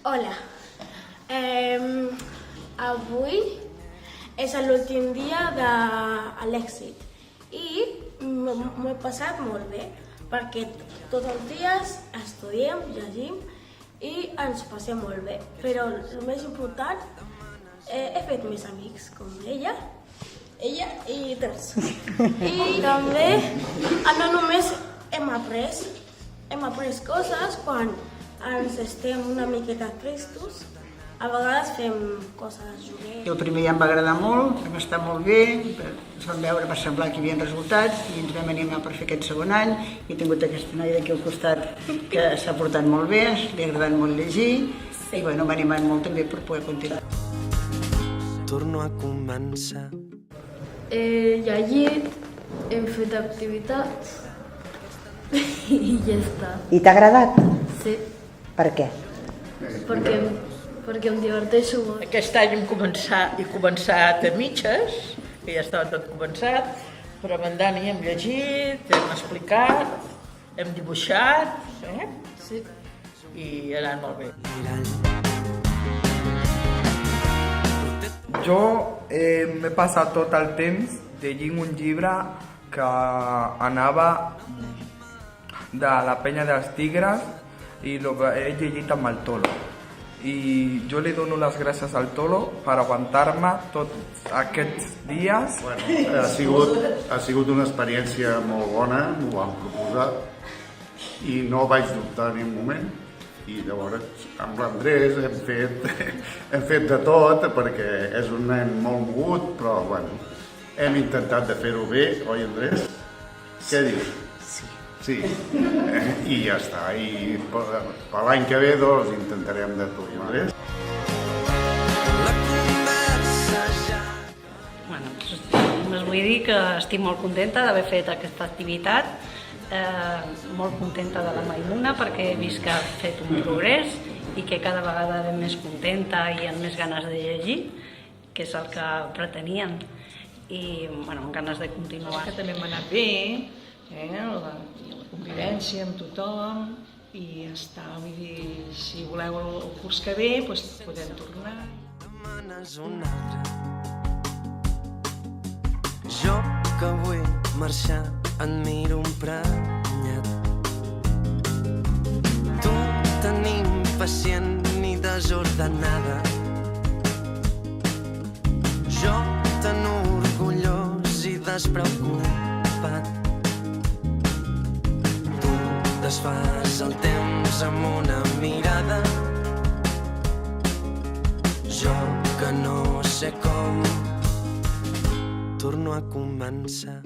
Hola. Avui és l'últim dia de l'èxit i m'ho he passat molt bé perquè tots els dies estudiem, llegim i ens passem molt bé. Però el més important, he fet més amics com ella i tots. I també no només hem après coses quan ens estem una miqueta tristos. A vegades fem coses, juguem. El primer ja em va agradar molt, vam estar molt bé, ens vam veure, va semblar que hi havia resultats i ens vam animar per fer aquest segon any. He tingut aquesta noia d'aquí al costat que s'ha portat molt bé, li ha agradat molt llegir i m'ha animat molt també per poder continuar. Torno a començar. He llegit, hem fet activitats i ja està. I t'ha agradat? Sí, Per què? perquè em diverteixo molt. Aquest any he començat a mitges, que ja estava tot començat, però amb en Dani hem llegit, hem explicat, hem dibuixat, Sí. i ha anat molt bé. Jo m'he passat tot el temps llegint un llibre que anava de la penya dels tigres i he llegit amb el Tolo. I jo li dono les gràcies al Tolo per aguantar-me tots aquests dies. Bueno, ha sigut una experiència molt bona, m'ho van proposar i no vaig dubtar ni un moment. I llavors amb l'Andrés hem fet de tot perquè és un nen molt mogut, però bueno, hem intentat de fer-ho bé, oi Andrés? Què dius? Sí. I ja està, i per l'any que ve doncs intentarem de tot, Andrés. Us vull dir que estic molt contenta d'haver fet aquesta activitat, molt contenta de la Maimuna perquè he vist que ha fet un progrés i que cada vegada ve més contenta i amb més ganes de llegir, que és el que pretenien, i amb ganes de continuar. Que també m'ha anat bé, la convivència amb tothom i ja està, vull dir, si voleu el curs que ve podem tornar. Jo que vull marxar et miro emprenyat. Tu tan impacient ni desordenada, jo tan orgullós i despreocupat. Tu desfas el temps amb una mirada, jo que no sé com torno a començar.